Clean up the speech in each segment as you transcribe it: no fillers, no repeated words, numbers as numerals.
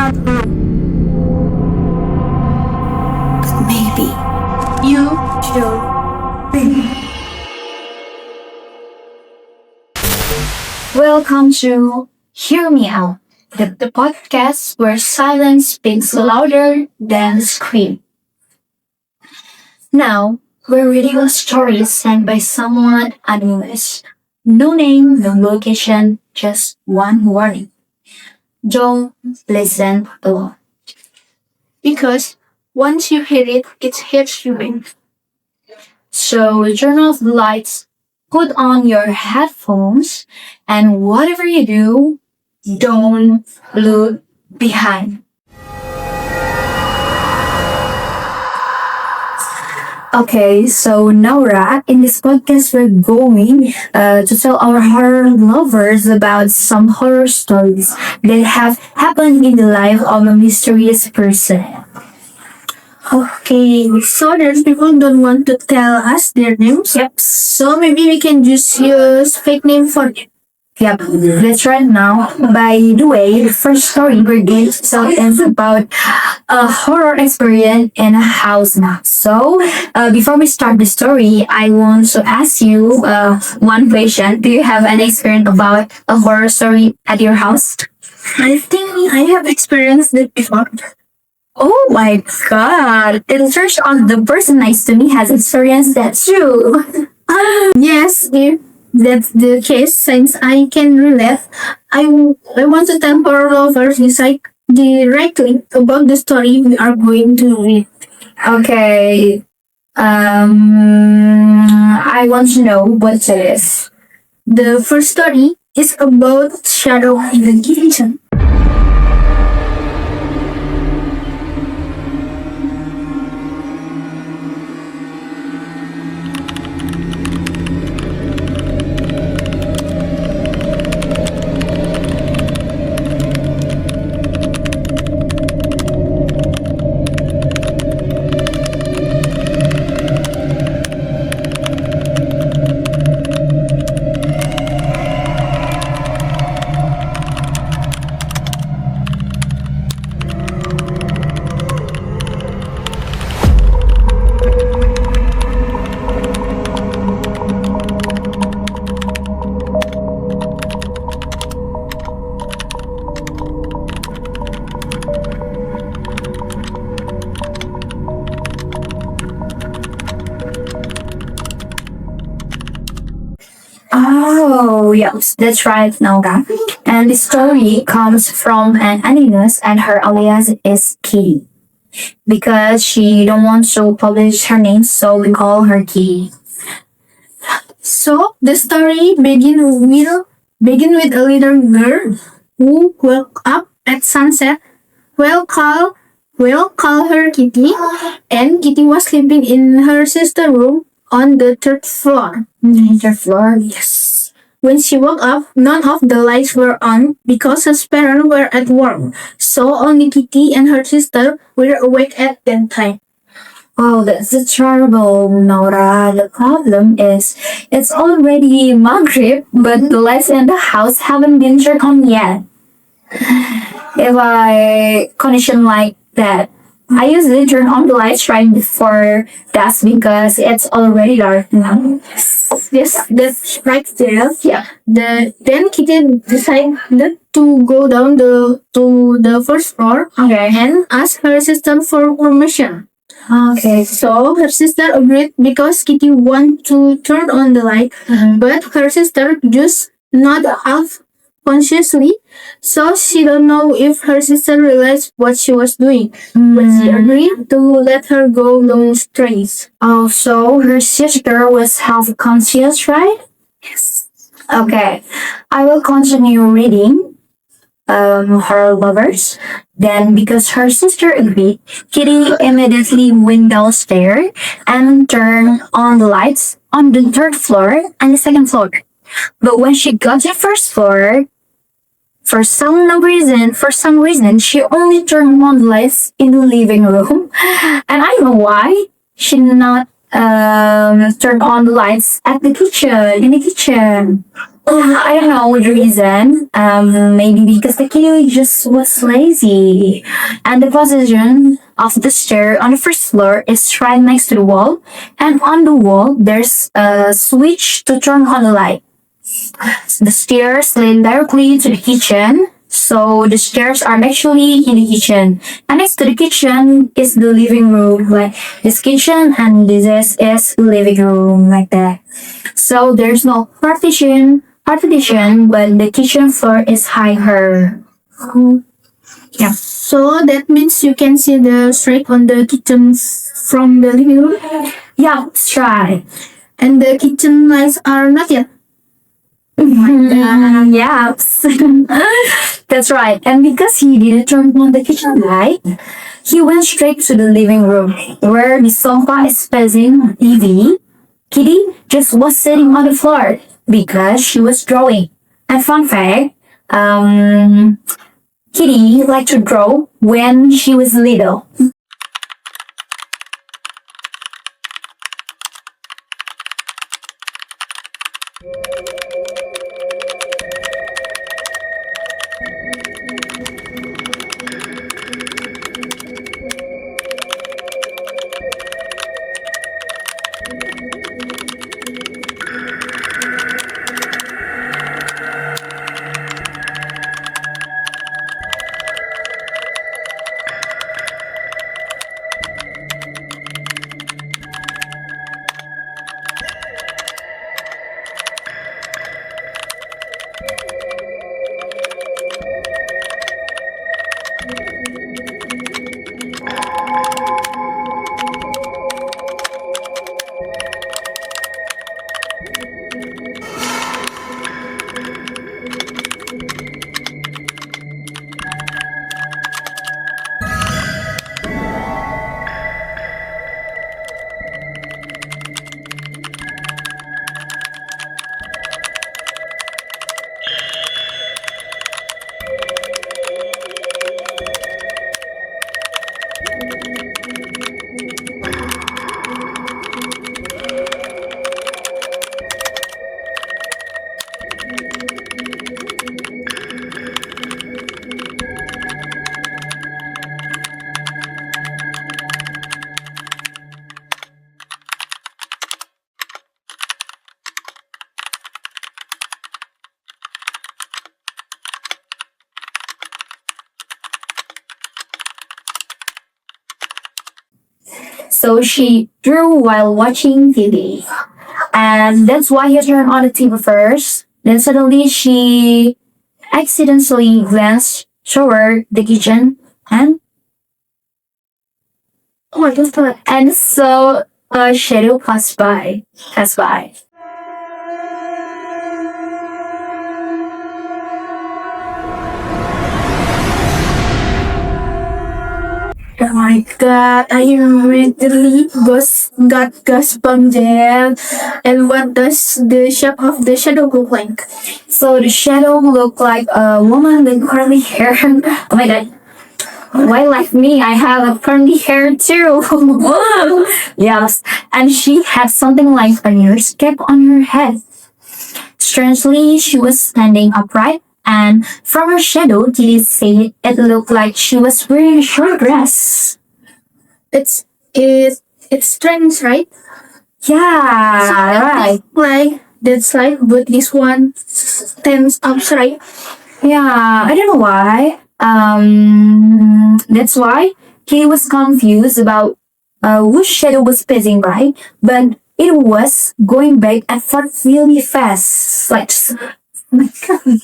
not alone. But maybe you should be. Welcome to Hear Me Out, the podcast where silence speaks louder than scream. Now, we're reading a story sent by someone anonymous. No name, no location, just one warning. Don't listen alone. Because once you hear it, it hits you in. So turn off the lights, put on your headphones, and whatever you do, don't look behind. Okay, so Naura, in this podcast, we're going to tell our horror lovers about some horror stories that have happened in the life of a mysterious person. Okay, so there's people don't want to tell us their names. Yep. So maybe we can just use fake name for them. Yep, that's right now. By the way, the first story we're going to tell is about a horror experience in a house now. So, before we start the story, I want to ask you one question. Do you have any experience about a horror story at your house? I think I have experienced it before. Oh my god! It turns out the person next to me has experienced that too. Yes, if that's the case, since I can relate, I want to tell our lovers directly about the story we are going to read. Okay. I want to know what it is. The first story is about shadow in the kitchen. Oh, yes, that's right, Naura. And the story comes from an anonymous, and her alias is Kitty. Because she don't want to publish her name, so we call her Kitty. So the story begin with a little girl who woke up at sunset. We'll call we'll call her Kitty, and Kitty was sleeping in her sister's room on the third floor. Third floor, yes. When she woke up, none of the lights were on because her parents were at work. So only Kitty and her sister were awake at that time. Oh, that's a terrible, Nora. The problem is, it's already Maghrib, but the lights in the house haven't been turned on yet. If I condition like that, I usually turn on the lights right before dusk because it's already dark now. Yes, that's right there. Yeah. Then Kitty decided to go down to the first floor. Okay. And ask her sister for permission. Okay. So her sister agreed because Kitty wanted to turn on the light, but her sister just nodded off consciously, so she don't know if her sister realized what she was doing. But she agreed to let her go downstairs. Oh, so her sister was half conscious, right? Yes. Okay, I will continue reading her lovers. Then, because her sister agreed, Kitty immediately went downstairs and turned on the lights on the third floor and the second floor. But when she got to the first floor, for some reason, she only turned on the lights in the living room. And I don't know why she did not turn on the lights at the kitchen, in the kitchen. I don't know the reason. Maybe because the kitty just was lazy. And the position of the stair on the first floor is right next to the wall. And on the wall, there's a switch to turn on the light. The stairs lead directly to the kitchen. So the stairs are actually in the kitchen. And next to the kitchen is the living room. Like this kitchen and this is living room like that. So there's no partition, but the kitchen floor is higher. Yeah. So that means you can see the straight on the kitchen from the living room. Yeah, let's try. And the kitchen lights are not yet. Yes. That's right. And because he didn't turn on the kitchen light, he went straight to the living room where the sofa is facing TV. Kitty just was sitting on the floor because she was drawing. And fun fact, Kitty liked to draw when she was little. So she drew while watching TV. And that's why he turned on the TV first. Then suddenly she accidentally glanced toward the kitchen and Oh, I just thought. and saw a shadow pass by. Pass by. Oh my god, I immediately got goosebumps there. And what does the shape of the shadow look like? So the shadow looked like a woman with curly hair. Oh my god. Why like me? I have a curly hair too. Yes. And she had something like a nurse cap on her head. Strangely, she was standing upright, and from her shadow, Kitty said it looked like she was wearing a short dress. It's strange, right? Yeah, right. Like that slide, but this one stands upright. Yeah, I don't know why. That's why Kitty was confused about which shadow was passing by, but it was going back and forth really fast. Like, just, oh my god.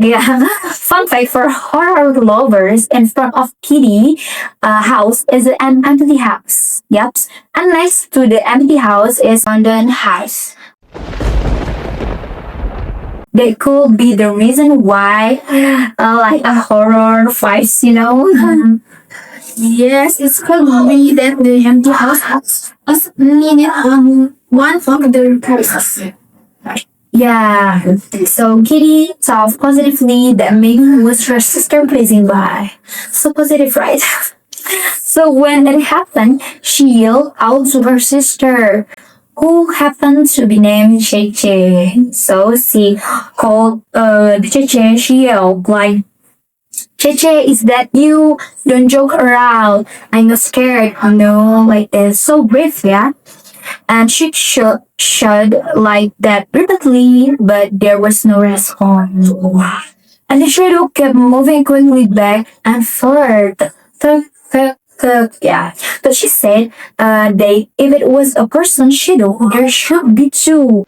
Yeah. Fun fact for horror lovers, in front of Kitty house is an empty house. Yep. And next to the empty house is London house. That could be the reason why like a horror vibes, you know. Yes, it could be that the empty house was needed on one of the repairs. Yeah. So Kitty thought positively that maybe it was her sister passing by. So positive, right? So when it happened, she yelled out to her sister, who happened to be named Cheche. So she called the Cheche, she yelled like, Cheche, is that you? Don't joke around. I'm not scared. No, like this. So brave, yeah? And she showed like that repeatedly, but there was no response. And the shadow kept moving quickly back and forth. Thug, thug, thug. Yeah. But she said, if it was a person shadow, there should be two.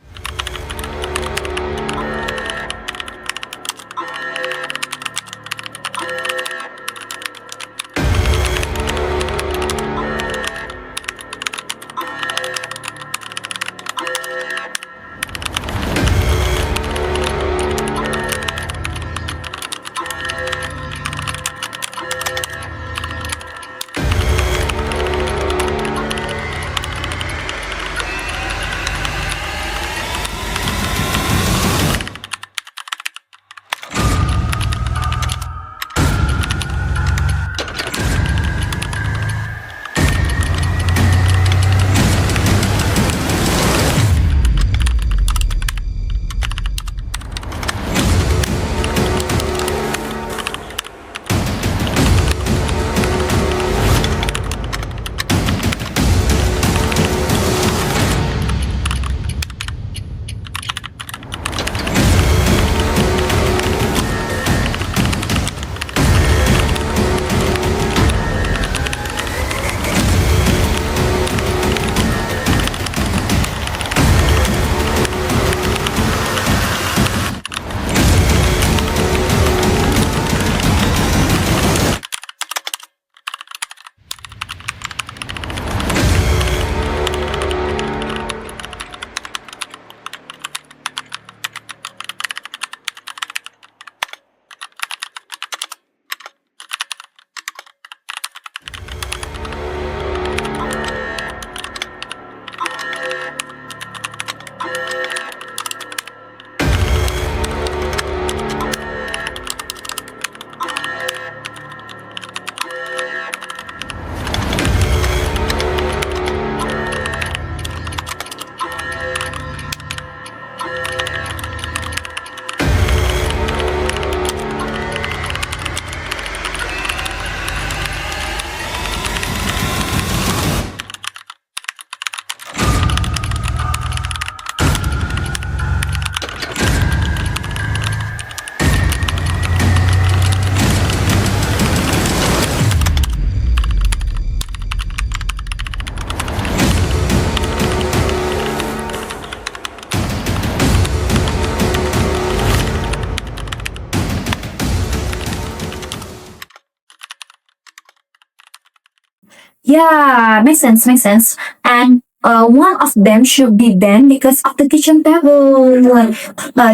Yeah, makes sense, makes sense. And one of them should be banned because of the kitchen table. Like,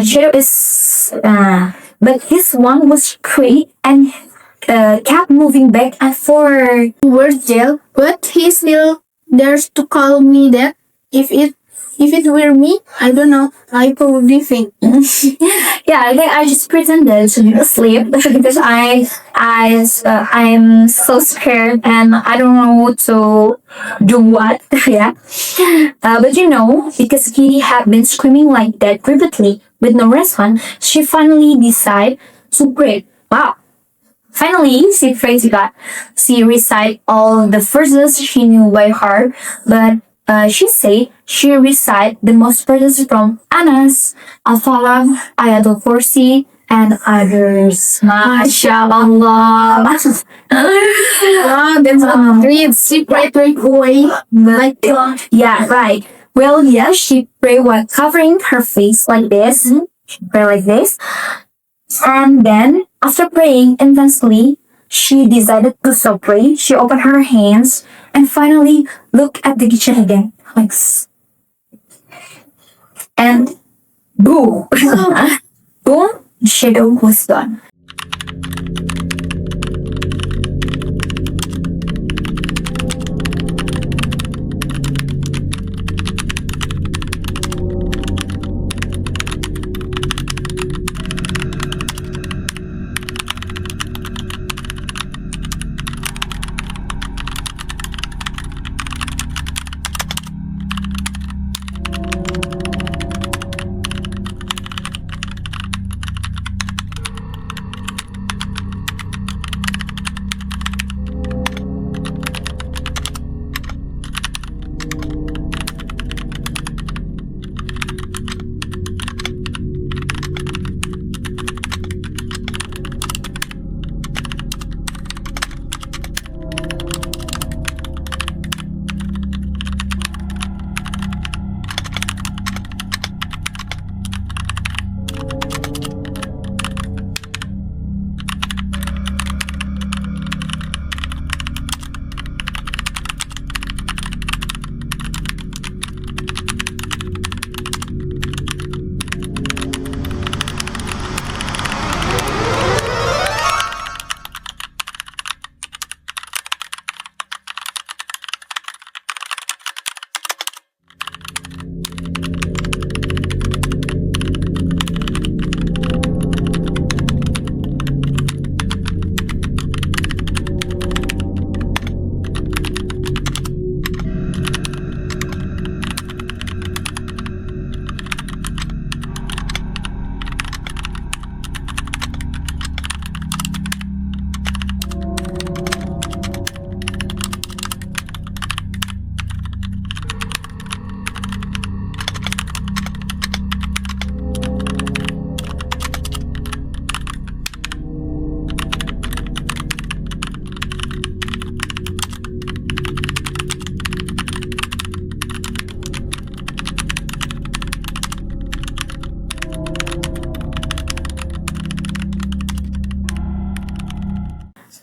Shadow is, but this one was great and kept moving back and forth. Towards jail, but he still dares to call me that. If it were me, I don't know. I probably think. Yeah, I think I just pretended to be asleep because I'm so scared and I don't know what to do what. Yeah, but because Kitty had been screaming like that repeatedly with no response, she finally decided to pray. Wow. Finally, she prayed to God. She recited all the verses she knew by heart, but she said she recited the most verses from Anas, Al-Falaq, Ayatul Kursi, and others. MashaAllah. Oh, that's a great secret way. Like, Yeah, right. Well, yeah, she prayed while covering her face like this. She prayed like this. And then, after praying intensely, she decided to stop praying. She opened her hands and finally looked at the kitchen again. Like, and boom! Boom! The shadow was gone.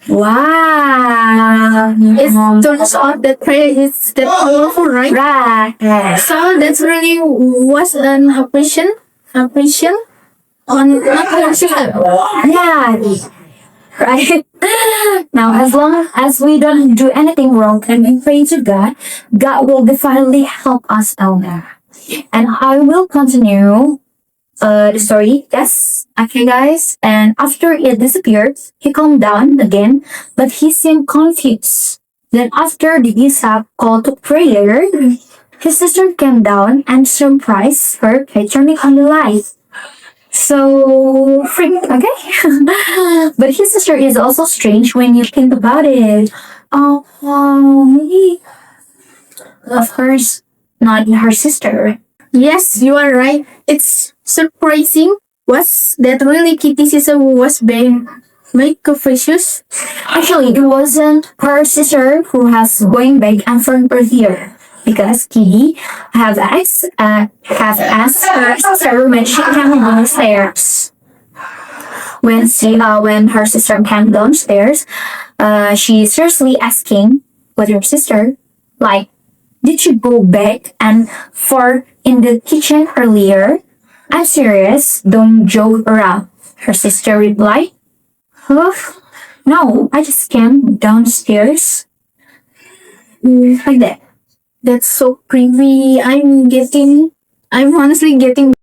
Wow. It turns out that prayer is that powerful, right? Right. So that's really was an appreciation on not yourself. Yeah. Right. Now, as long as we don't do anything wrong and we pray to God, God will definitely help us out there. And I will continue the story. Yes. Okay, guys. And after it disappeared, he calmed down again, but he seemed confused. Then, after the Isaac call to prayer, his sister came down and surprised her by turning on the light. So, freak, okay? But his sister is also strange when you think about it. He, of course, not her sister. Yes, you are right. It's surprising. Was that really Kitty sister was being made confucius? Actually, it wasn't her sister who has going back and front per here. Because Kitty have asked her sister when she came downstairs. When her sister came downstairs, she seriously asking with her sister, like, did you go back and forth in the kitchen earlier? I'm serious, don't joke around. Her sister replied, huh? No, I just came downstairs. Like that. That's so creepy. I'm honestly getting.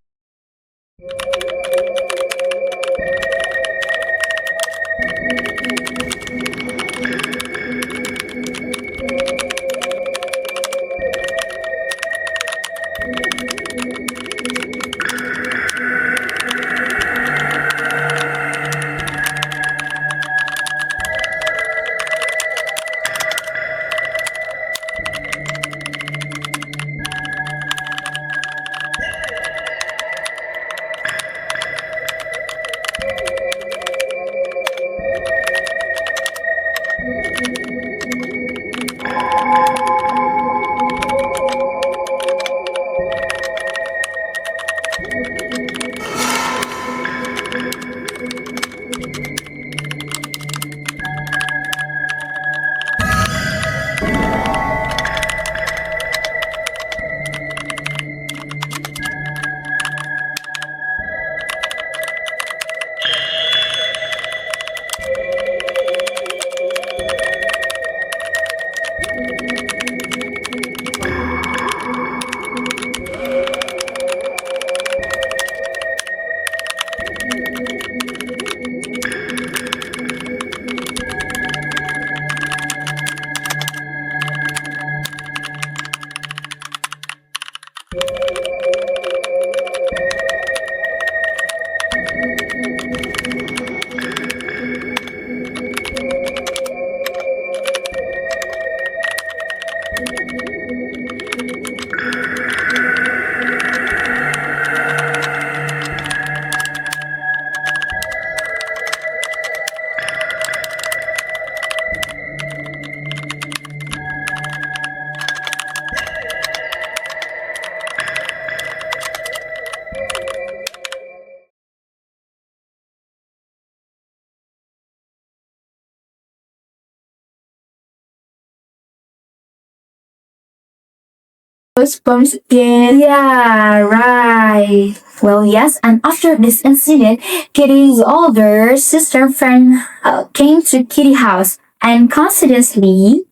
Goosebumps again. Yeah, right. Well, yes, and after this incident, Kitty's older sister friend came to Kitty's house, and coincidentally,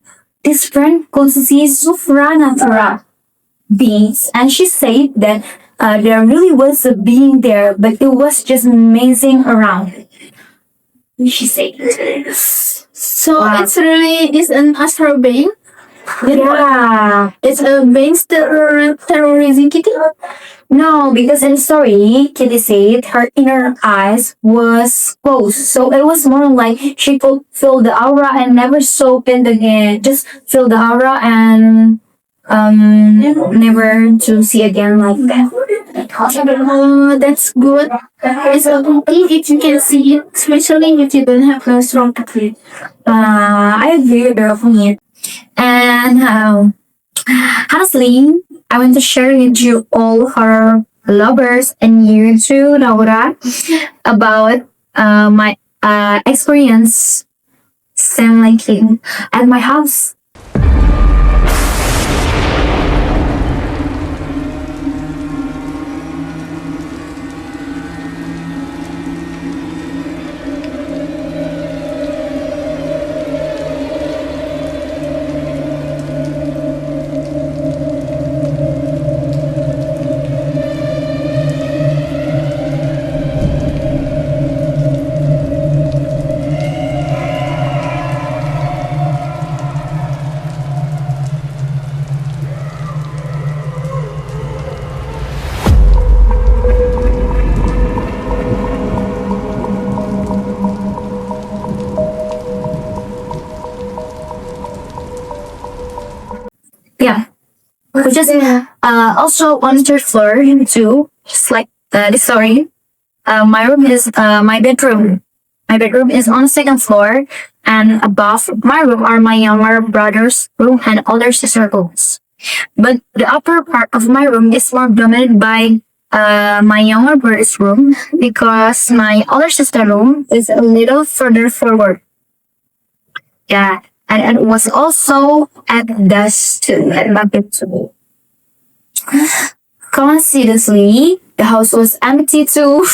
this friend could see supernatural beings, and she said that there really was a being there, but it was just amazing around. She said, So wow. it's really is an astral being. Yeah. It's a being terrorizing Kitty. No, because in the story, Kitty said her inner eyes was closed. So it was more like she could feel the aura and never so opened again. Just feel the aura and never to see again like that. Oh, that's good. It's a good thing if you can see it, especially if you don't have a strong faith. I agree with it. And honestly, I want to share with you all her lovers and you too, Naura, about my experience sound like it at my house. Yeah, which is also on the third floor too. Just like the story. My room is my bedroom. My bedroom is on the second floor, and above my room are my younger brother's room and older sister's rooms. But the upper part of my room is more dominated by my younger brother's room because my older sister's room is a little further forward. Yeah, and it was also at dusk too, at Bucket too. Coincidentally, the house was empty too,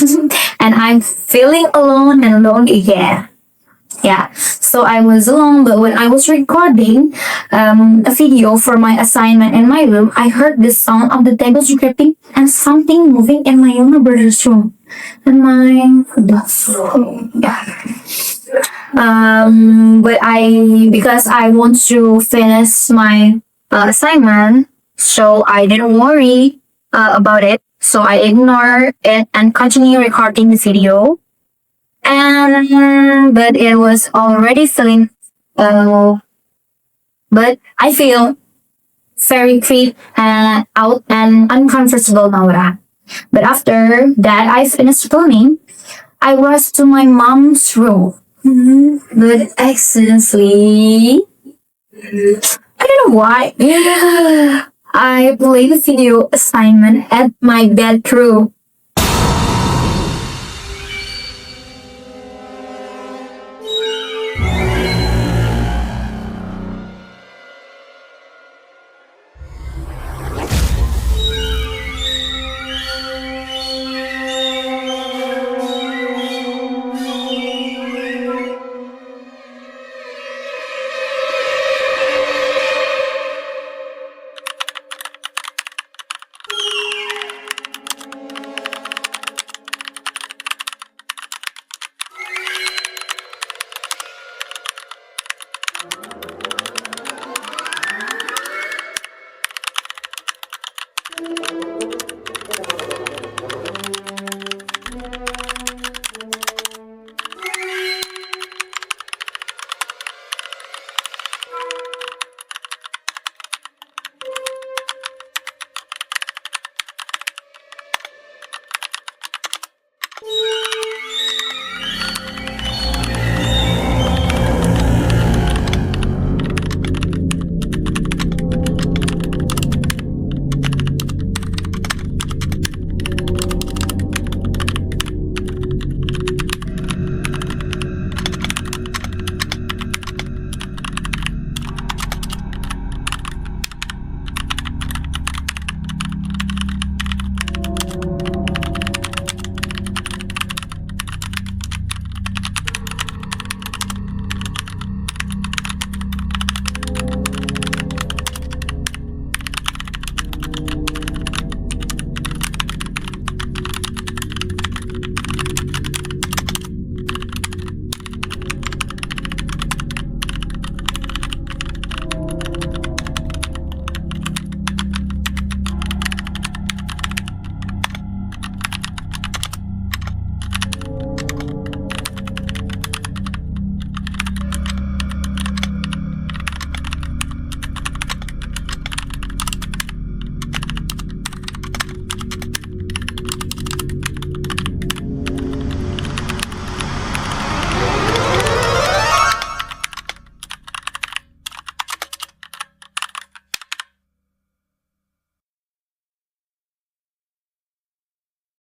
and I'm feeling alone and alone again. Yeah, so I was alone, but when I was recording a video for my assignment in my room, I heard the sound of the table scraping and something moving in my younger brother's room. And my yeah. But because I want to finish my assignment, so I didn't worry about it. So I ignored it and continue recording the video. And but it was already feeling, uh, but I feel very creeped and out and uncomfortable, Naura. But after that, I finished filming. I rushed to my mom's room, but accidentally, I don't know why. I played the video assignment at my bedroom.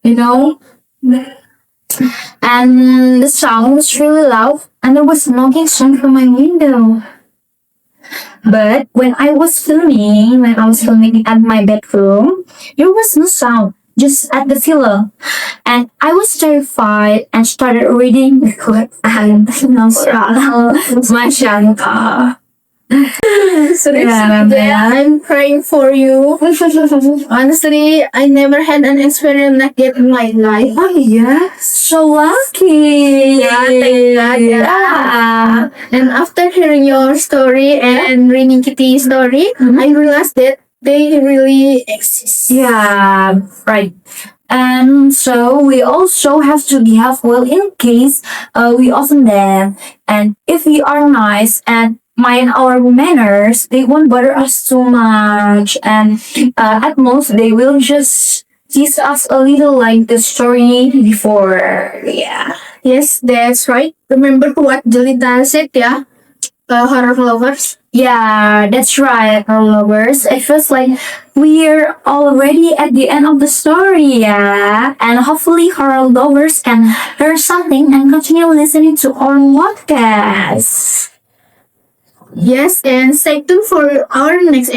You know, And the sound was really loud, and there was knocking sound from my window. But when I was filming at my bedroom, there was no sound, just at the pillow. And I was terrified and started reading the quote and Mashallah. Seriously, yeah, I'm praying for you. Honestly, I never had an experience like that in my life. Oh yeah, so lucky. Yeah, thank God. Yeah. And after hearing your story and reading Kitty's story, I realized that they really exist. Yeah, right. And so we also have to behave well in case we offend them. And if we are nice and mind our manners, they won't bother us too much. And at most, they will just tease us a little like the story before. Yeah. Yes, that's right. Remember what Jelita said, yeah? Horror lovers. Yeah, that's right, our lovers. It feels like we're already at the end of the story, yeah. And hopefully, horror lovers can learn something and continue listening to our podcast. Yes, and stay tuned for our next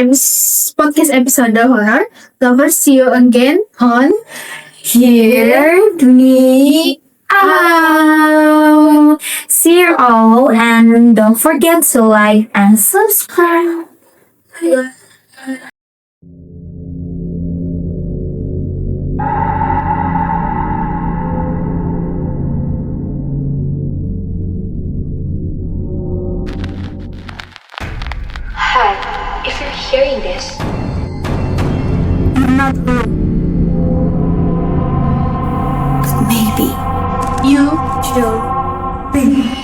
podcast episode of Horror Lovers. See you again on Hear me out. See you all, and don't forget to like and subscribe. Hi, if you're hearing this, I'm not wrong. Maybe you should. be.